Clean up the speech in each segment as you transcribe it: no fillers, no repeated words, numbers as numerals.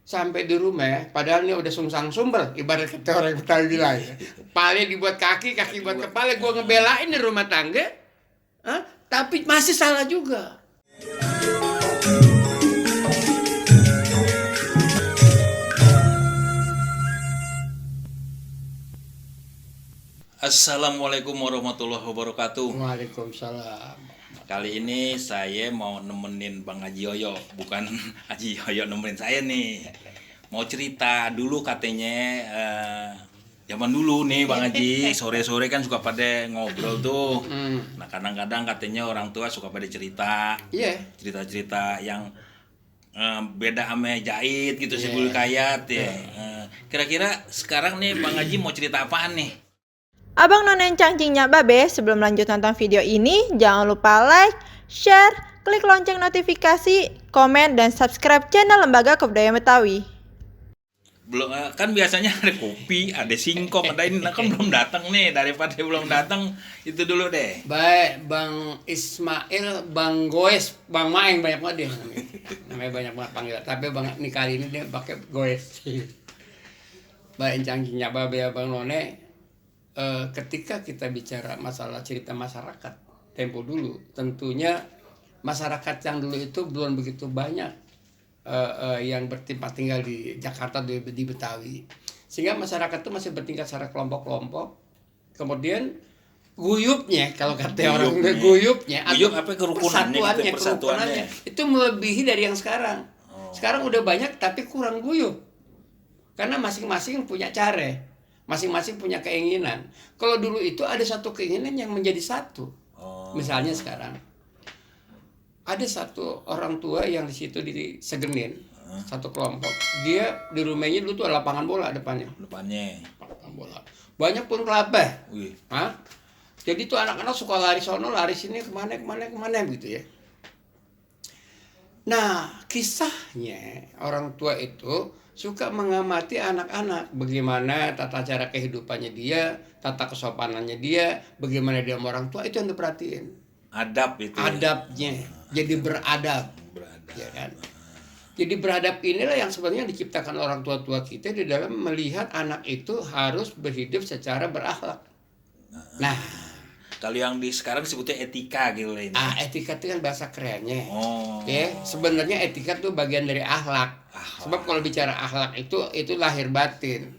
sampai di rumah, padahal ini udah sungsang sumbel, ibarat kata orang Betawi bilang. Kepala dibuat kaki, kaki buat kepala, gue ngebelain di rumah tangga, tapi masih salah juga. Assalamualaikum warahmatullahi wabarakatuh. Waalaikumsalam. Kali ini saya mau nemenin Bang Haji Yoyo, bukan Haji Yoyo nemenin saya nih. Mau cerita dulu katanya zaman dulu nih Bang Haji, sore-sore kan suka pada ngobrol tuh. Nah kadang-kadang katanya orang tua suka pada cerita, cerita-cerita yang beda sama jahit gitu sih bulu kayat ya. Kira-kira sekarang nih Bang Haji mau cerita apaan nih? Abang None Cangcingnya Babe, sebelum lanjut nonton video ini, jangan lupa like, share, klik lonceng notifikasi, komen, dan subscribe channel Lembaga Kebudayaan Betawi. Belum kan biasanya ada kopi, ada singkong, ada ini, nah kan belum datang nih. Daripada belum datang, itu dulu deh. Baik, Bang Ismail, Bang Goes, Bang Maeng, banyak banget dia namanya banyak banget panggil. Tapi Bang ini kali ini dia pakai Goes. Baik, Cangcingnya Babe ya Bang None. Ketika kita bicara masalah cerita masyarakat tempo dulu, tentunya masyarakat yang dulu itu belum begitu banyak yang bertempat tinggal di Jakarta, di Betawi, sehingga masyarakat itu masih bertingkat secara kelompok-kelompok. Kemudian guyupnya, kalau kata orang guyupnya Guyup apa kerukunannya, persatuannya itu melebihi dari yang sekarang. Sekarang udah banyak tapi kurang guyup, karena masing-masing punya cara, masing-masing punya keinginan. Kalau dulu itu ada satu keinginan yang menjadi satu. Misalnya sekarang ada satu orang tua yang di situ di Segenin, satu kelompok. Dia di rumahnya dulu tuh ada lapangan bola depannya. Lapangan bola. Banyak pun kelapa. Jadi tuh anak-anak suka lari sono, lari sini, kemana gitu ya. Nah, kisahnya orang tua itu suka mengamati anak-anak, bagaimana tata cara kehidupannya dia, tata kesopanannya dia, bagaimana dia sama orang tua, itu yang diperhatiin. Adab itu. Adabnya, jadi beradab. Ya kan? Jadi beradab inilah yang sebenarnya diciptakan orang tua-tua kita di dalam melihat anak itu harus berhidup secara berakhlak. Nah, kalau yang di sekarang disebutnya etika gitu ini. Etika itu kan bahasa kerennya. Ya, sebenarnya etika itu bagian dari akhlak. Sebab kalau bicara akhlak itu lahir batin.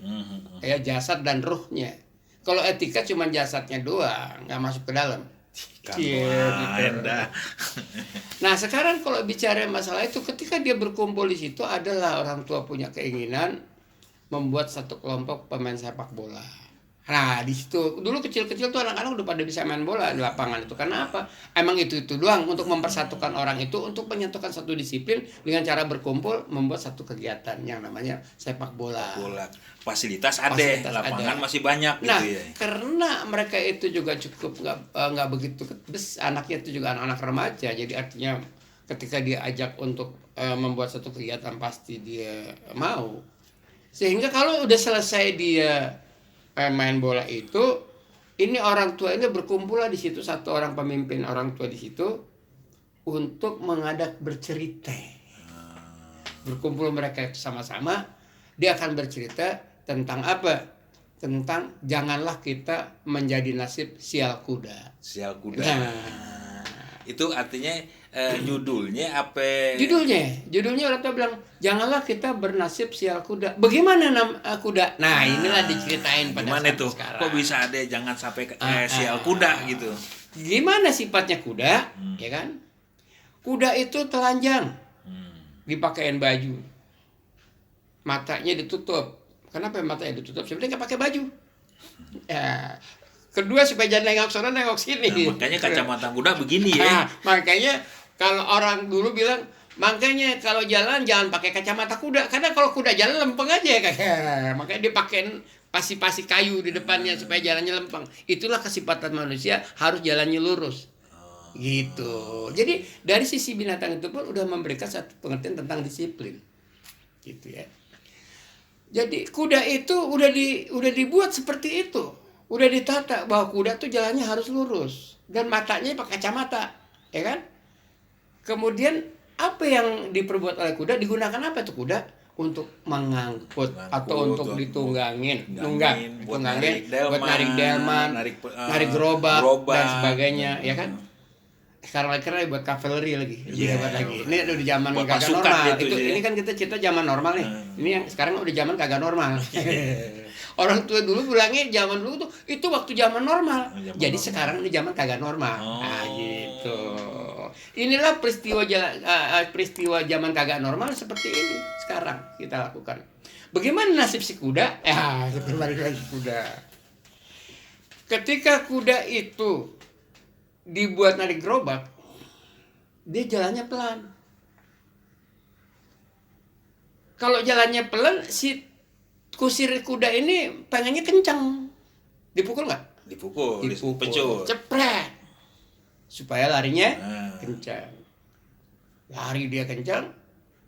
Ya, jasad dan ruhnya. Kalau etika cuma jasadnya doang, nggak masuk ke dalam. Gitu. Nah, sekarang kalau bicara masalah itu, ketika dia berkumpul di situ adalah orang tua punya keinginan membuat satu kelompok pemain sepak bola. Nah, di situ dulu kecil-kecil tuh anak-anak udah pada bisa main bola di lapangan itu. Karena apa? Emang itu doang untuk mempersatukan orang itu, untuk menyatukan satu disiplin dengan cara berkumpul membuat satu kegiatan yang namanya sepak bola. Fasilitas lapangan masih banyak nah, gitu ya. Karena mereka itu juga cukup nggak begitu anaknya itu juga anak-anak remaja. Jadi artinya ketika dia ajak untuk membuat satu kegiatan pasti dia mau. Sehingga kalau udah selesai dia main bola itu, ini orang tua ini berkumpul di situ, satu orang pemimpin orang tua di situ untuk mengadak bercerita. Berkumpul mereka sama-sama, dia akan bercerita tentang apa? Tentang janganlah kita menjadi nasib sial kuda. Itu artinya judulnya apa? Judulnya orang tua bilang janganlah kita bernasib sial kuda. Bagaimana kuda? Nah, inilah diceritain pada gimana saat tuh? sekarang. Kok bisa ada jangan sampai sial kuda gitu? Gimana sifatnya kuda? Ya kan? Kuda itu telanjang, dipakein baju, matanya ditutup. Kenapa matanya ditutup? Sebenarnya nggak pakai baju. Ya. Kedua, supaya jangan nengok sana nengok sini. Nah, makanya kacamata kuda begini ya. Makanya kalau orang dulu bilang, makanya kalau jalan jangan pakai kacamata kuda, karena kalau kuda jalan lempeng aja kayak. Makanya dia pakein pasi-pasi kayu di depannya supaya jalannya lempeng. Itulah kesifatan manusia, harus jalannya lurus. Gitu. Jadi dari sisi binatang itu pun udah memberikan satu pengertian tentang disiplin. Gitu ya. Jadi kuda itu udah dibuat seperti itu. Udah ditata bahwa kuda tuh jalannya harus lurus dan matanya pakai kacamata, ya kan? Kemudian apa yang diperbuat oleh kuda, digunakan apa tuh kuda? untuk mengangkut atau untuk ditunggangin, buat buat narik delman, narik gerobak dan sebagainya, ya kan? Sekarang lagi keren buat kavaleri lagi, lebih hebat lagi. Ini udah zaman kagak normal. gitu, Ini kan kita cerita zaman normal nih. Ini yang sekarang udah zaman kagak normal. Orang tua dulu bilangnya zaman dulu tuh itu waktu zaman normal. Jadi sekarang ini zaman kagak normal. Nah, gitu. Inilah peristiwa zaman kagak normal seperti ini sekarang kita lakukan. Bagaimana nasib si kuda? Bagaimana nasib kuda? Ketika kuda itu dibuat narik gerobak, dia jalannya pelan. Kalau jalannya pelan, si kusir kuda ini pengennya kencang. Dipukul nggak? Dipukul. Cepret. Supaya larinya kencang. Lari dia kencang,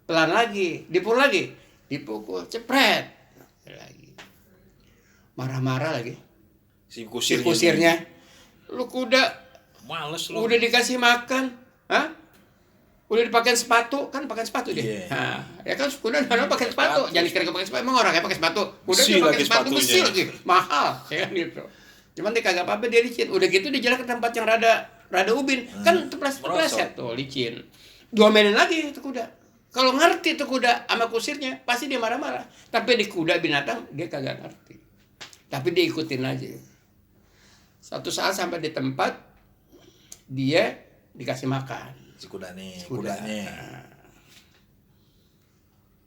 pelan lagi, dipukul, cepret. Lagi. Marah-marah lagi. Si kusirnya. Lu kuda males lu. Udah dikasih makan, udah dipakai sepatu, kan pakai sepatu dia. Nah, ya kan kuda mana pakai sepatu, jangan dikira pakai sepatu, emang orangnya pakai sepatu. Udah dia pakai sepatu besi lagi, mahal, ya kan gitu. Cuman dia kagak apa-apa, dia licin. Udah gitu dia jalan ke tempat yang rada ubin, kan tepleset tuh licin. Diomelin lagi itu kuda. Kalau ngerti tuh kuda sama kusirnya, pasti dia marah-marah. Tapi di kuda binatang dia kagak ngerti. Tapi dia ikutin aja. Satu saat sampai di tempat dia dikasih makan. Si kudanya.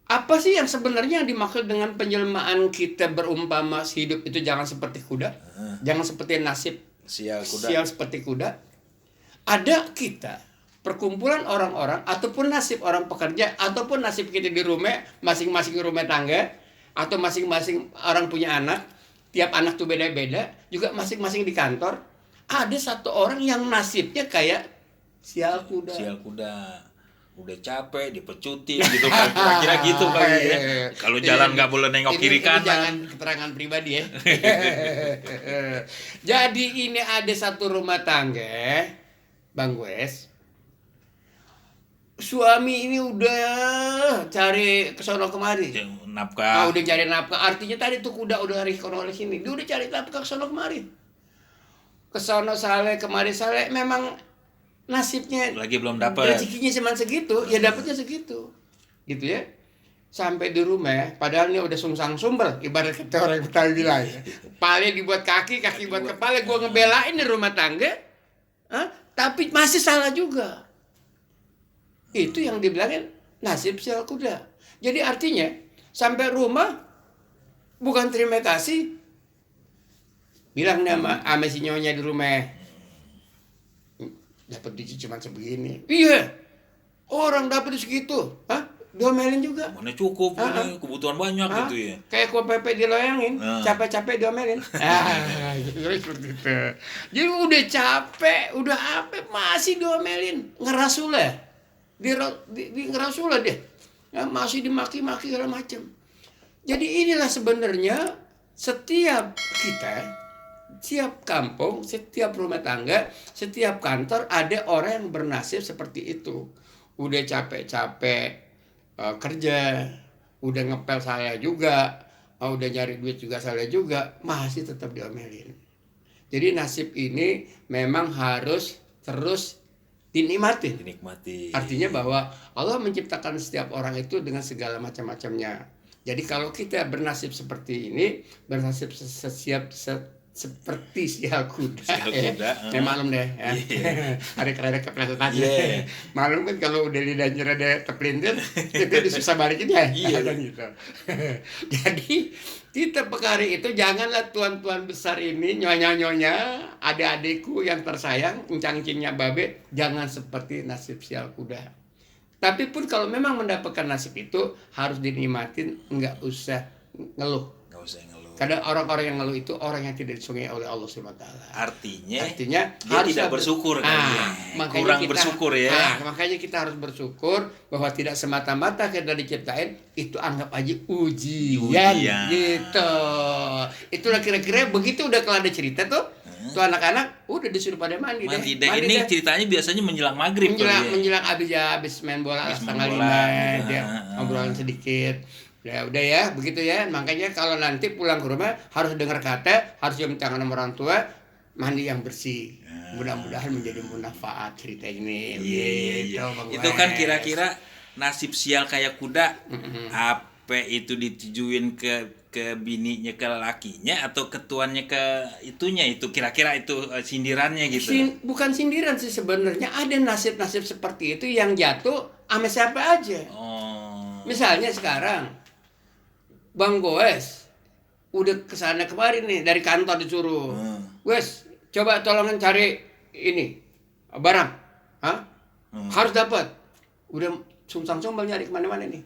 Apa sih yang sebenarnya yang dimaksud dengan penjelmaan kita berumpama hidup itu jangan seperti kuda? Jangan seperti nasib sial seperti kuda. Ada kita, perkumpulan orang-orang ataupun nasib orang pekerja ataupun nasib kita di rumah, masing-masing rumah tangga atau masing-masing orang punya anak, tiap anak tuh beda-beda, juga masing-masing di kantor, ada satu orang yang nasibnya kayak sial kuda. Udah capek dipecutin gitu kan, kira-kira gitu kali ya. Kalau jalan nggak boleh nengok kiri kanan. Jangan keterangan pribadi ya. Jadi ini ada satu rumah tangga, Bang Wes. Suami ini udah cari kesono kemari. Nafkah. Udah cari nafkah. Artinya tadi tuh kuda udah hari kono sini. Dia udah cari nafkah kesono kemari. Kesono sale kemari sale, memang nasibnya lagi belum dapat. Rezekinya cuma segitu, ya dapatnya segitu. Gitu ya. Sampai di rumah, padahal ini udah sungsang sumbel, ibarat kata orang Betawi bilang. Kepala dibuat kaki buat kepala, gua ngebelain di rumah tangga. Tapi masih salah juga. Itu yang dibilangin nasib sial kuda. Jadi artinya sampai rumah bukan terima kasih, bilang nama si nyonya di rumah, dapat duit cuma sebegini. Iya, orang dapat segitu, diomelin juga. Mana cukup, kebutuhan banyak gitu ya. Kayak kue pepe diloyangin, capek-capek diomelin. Jadi udah capek, udah apa masih diomelin, ngerasulah. Di ngerasulah dia. Ya, masih dimaki-maki segala macam. Jadi inilah sebenarnya setiap kita, setiap kampung, setiap rumah tangga, setiap kantor ada orang yang bernasib seperti itu. Udah capek-capek kerja, udah ngepel saya juga, udah nyari duit juga saya juga, masih tetap diomelin. Jadi nasib ini memang harus terus dinikmati. Artinya bahwa Allah menciptakan setiap orang itu dengan segala macam-macamnya. Jadi kalau kita bernasib seperti ini, bernasib seperti sial kuda. Maklum deh ya. Ada kerada kepleset aja. Maklum kan kalau udah lidahnya rada terpelintir, kita udah susah balikin ya. Gitu. Jadi kita pekari itu janganlah tuan-tuan besar ini, nyonya-nyonya, adik-adikku yang tersayang, encang-encingnya babe, jangan seperti nasib sial kuda. Tapi pun kalau memang mendapatkan nasib itu harus dinikmatin, nggak usah ngeluh. Karena orang-orang yang ngeluh itu orang yang tidak disungai oleh Allah SWT. Artinya dia tidak bersyukur kan? Kurang bersyukur ya. Makanya kita harus bersyukur bahwa tidak semata-mata kita diciptain itu anggap aja ujian. Gitu. Itulah kira-kira begitu udah kelar ada cerita tuh. Tuh anak-anak udah disuruh pada mandi deh. Ini ceritanya biasanya menjelang maghrib. Menjelang habis main bola setengah 5 dia ngobrolan sedikit. Ya udah ya, begitu ya. Makanya kalau nanti pulang ke rumah harus dengar kata, harus cium tangan sama orang tua, mandi yang bersih. Mudah-mudahan menjadi manfaat cerita ini. Iya. Bang Itu kan Wes. kira-kira nasib sial kayak kuda. Apa itu ditujuin ke bininya, ke lakinya, atau ketuannya ke itunya, itu kira-kira itu sindirannya gitu. Bukan sindiran sih sebenarnya, ada nasib-nasib seperti itu yang jatuh sama siapa aja. Oh. Misalnya sekarang Bang Goes udah kesana kemarin nih dari kantor disuruh. Wes, coba tolongin cari ini barang. Hah? Harus dapat. Udah sungsang-sumbal nyari kemana-mana nih.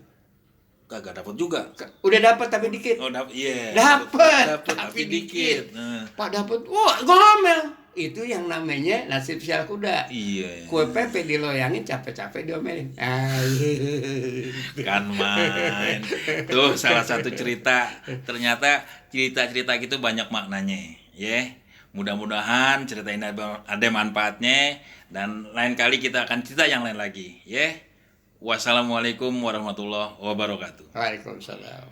Kagak dapat juga. Udah dapat tapi dikit. Oh, dapat. Iya. Dapat tapi dikit. Pak dapat. Wah, ngomel. Itu yang namanya nasib sial kuda. Iya. Kue pepe diloyangin, capek-capek diomelin. Kan main. Tuh salah satu cerita. Ternyata cerita-cerita gitu banyak maknanya, ya. Mudah-mudahan cerita ini ada manfaatnya, dan lain kali kita akan cerita yang lain lagi, ya. Wassalamualaikum warahmatullahi wabarakatuh. Waalaikumsalam.